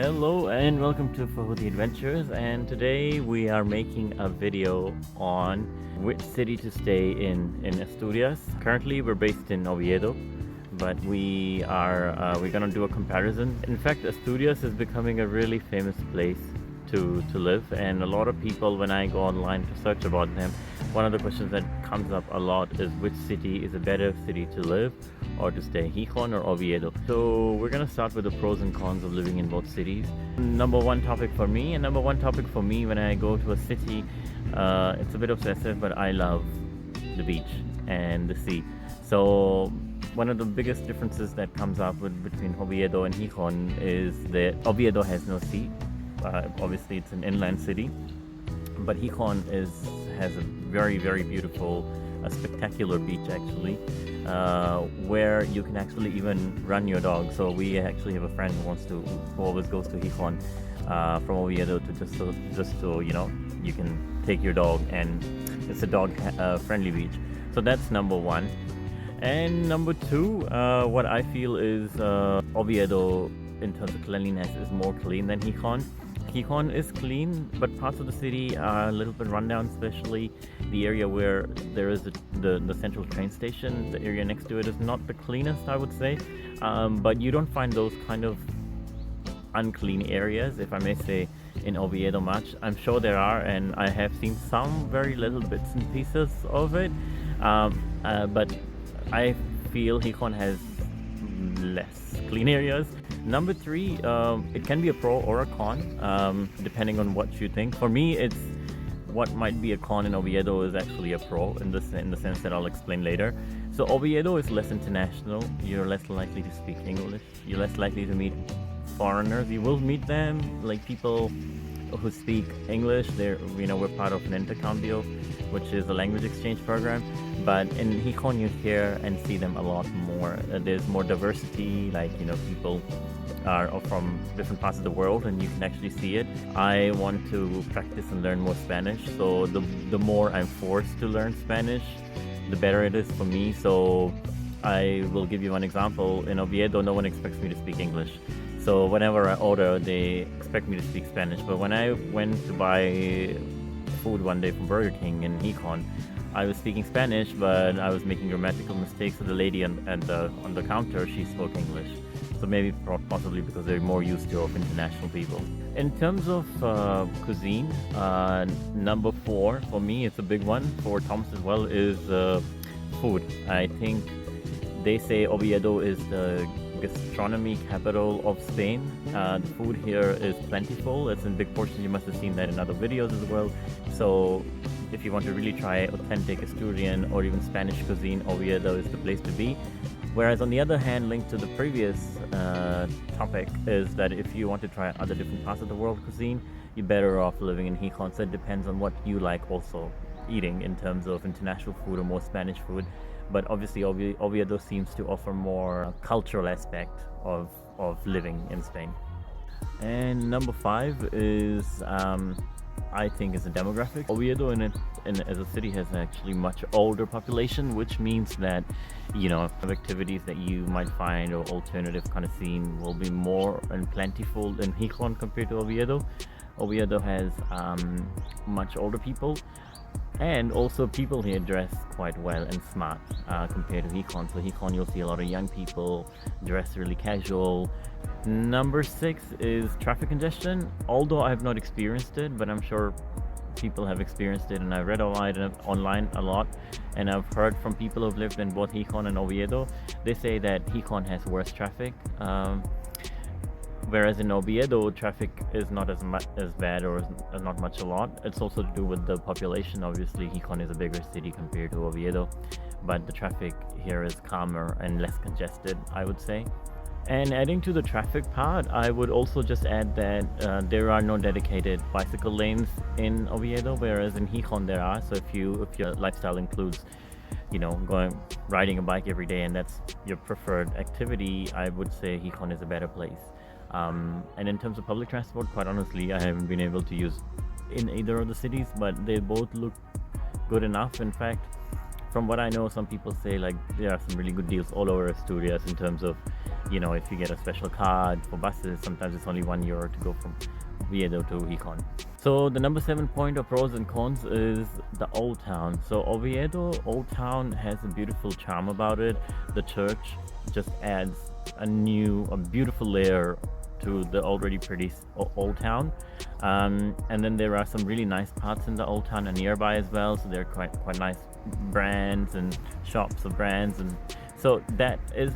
Hello and welcome to Fahudi Adventures, and today we are making a video on which city to stay in Asturias. Currently we're based in Oviedo, but we're gonna do a comparison. In fact, Asturias is becoming a really famous place to live, and a lot of people, when I go online to search about them, one of the questions that comes up a lot is which city is a better city to live or to stay, Gijón or Oviedo. So we're gonna start with the pros and cons of living in both cities. Number one topic for me when I go to a city, it's a bit obsessive, but I love the beach and the sea. So one of the biggest differences that comes up between Oviedo and Gijón is that Oviedo has no sea. Obviously it's an inland city, but Gijón has a very, very beautiful, a spectacular beach actually, where you can actually even run your dog. So we actually have a friend who always goes to Gijón from Oviedo to just so you can take your dog, and it's a dog friendly beach. So that's number one. And number two, what I feel is Oviedo in terms of cleanliness is more clean than Gijón. Gijón is clean, but parts of the city are a little bit rundown, especially the area where there is the central train station. The area next to it is not the cleanest, I would say, but you don't find those kind of unclean areas, if I may say, in Oviedo much. I'm sure there are, and I have seen some very little bits and pieces of it, but I feel Gijón has less clean areas. Number three, it can be a pro or a con, depending on what you think. For me, it's what might be a con in Oviedo is actually a pro in the sense that I'll explain later. So Oviedo is less international. You're less likely to speak English. You're less likely to meet foreigners. You will meet them, like people who speak English. We're part of an intercambio, which is a language exchange program. But in Gijón, you hear and see them a lot more. There's more diversity, people are from different parts of the world, and you can actually see it. I want to practice and learn more Spanish, so the more I'm forced to learn Spanish, the better it is for me. So I will give you one example. In Oviedo, no one expects me to speak English. So whenever I order, they expect me to speak Spanish. But when I went to buy food one day from Burger King in Gijón, I was speaking Spanish, but I was making grammatical mistakes. So the lady on the counter, she spoke English. So maybe possibly because they're more used to international people. In terms of cuisine, number 4 for me, it's a big one for Thomas as well, is food. I think they say Oviedo is the gastronomy capital of Spain. The food here is plentiful. It's in big portions. You must have seen that in other videos as well. So if you want to really try authentic Asturian or even Spanish cuisine, Oviedo is the place to be. Whereas on the other hand, linked to the previous topic, is that if you want to try other different parts of the world cuisine, you're better off living in Gijón. So it depends on what you like also eating in terms of international food or more Spanish food. But obviously Oviedo seems to offer more cultural aspect of living in Spain. And number 5 is I think is the demographic. Oviedo as a city has actually much older population, which means that activities that you might find or alternative kind of scene will be more and plentiful in Gijón compared to Oviedo. Oviedo has much older people, and also people here dress quite well and smart compared to Gijón. So Gijón, you'll see a lot of young people dress really casual. Number 6 is traffic congestion. Although I have not experienced it, but I'm sure people have experienced it, and I read online a lot, and I've heard from people who've lived in both Gijón and Oviedo. They say that Gijón has worse traffic, whereas in Oviedo, traffic is not as bad, or is not much a lot. It's also to do with the population. Obviously, Gijón is a bigger city compared to Oviedo, but the traffic here is calmer and less congested, I would say. And adding to the traffic part, I would also just add that there are no dedicated bicycle lanes in Oviedo, whereas in Gijón there are. So if your lifestyle includes, riding a bike every day, and that's your preferred activity, I would say Gijón is a better place. And in terms of public transport, quite honestly, I haven't been able to use in either of the cities, but they both look good enough. In fact, from what I know, some people say there are some really good deals all over Asturias in terms of you know, if you get a special card for buses, sometimes it's only €1 to go from Oviedo to Gijón. So the number 7 point of pros and cons is the old town. So Oviedo Old Town has a beautiful charm about it. The church just adds a beautiful layer to the already pretty old town, and then there are some really nice parts in the old town and nearby as well, so there are quite nice brands and shops of brands, and so that is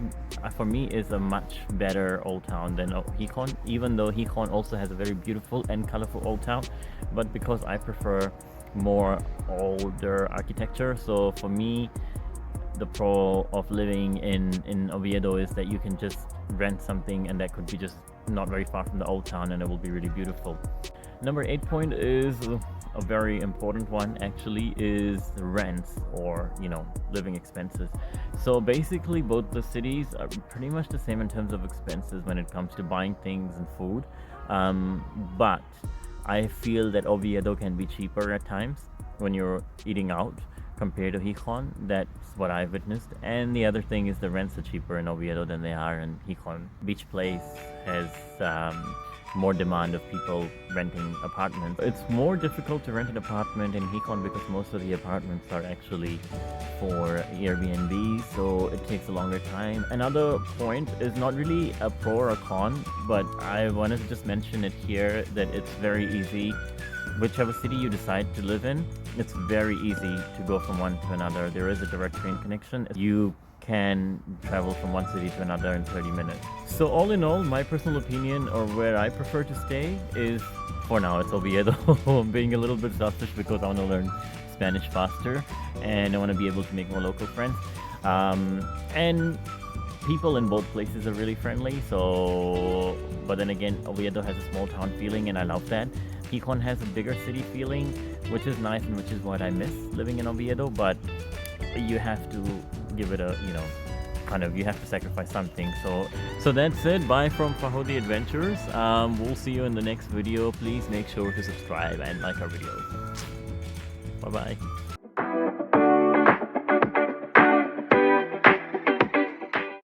for me is a much better old town than Gijón, even though Gijón also has a very beautiful and colorful old town, but because I prefer more older architecture, so for me the pro of living in Oviedo is that you can just rent something and that could be just not very far from the old town and it will be really beautiful. Number 8 point is a very important one, actually, is the rents, or living expenses. So basically both the cities are pretty much the same in terms of expenses when it comes to buying things and food, but I feel that Oviedo can be cheaper at times when you're eating out compared to Gijón. That's what I've witnessed. And the other thing is the rents are cheaper in Oviedo than they are in Gijón. Beach Place has more demand of people renting apartments. It's more difficult to rent an apartment in Gijón because most of the apartments are actually for Airbnb, so it takes a longer time. Another point is not really a pro or a con, but I wanted to just mention it here that it's very easy. Whichever city you decide to live in, it's very easy to go from one to another. There is a direct train connection. You can travel from one city to another in 30 minutes. So all in all, my personal opinion, or where I prefer to stay, is for now it's Oviedo. I'm being a little bit selfish because I want to learn Spanish faster and I want to be able to make more local friends. And people in both places are really friendly. So, but then again, Oviedo has a small town feeling and I love that. Gijón has a bigger city feeling, which is nice and which is what I miss living in Oviedo, but you have to give it a, you have to sacrifice something. So that's it. Bye from Fahodi Adventures. We'll see you in the next video. Please make sure to subscribe and like our videos. Bye bye.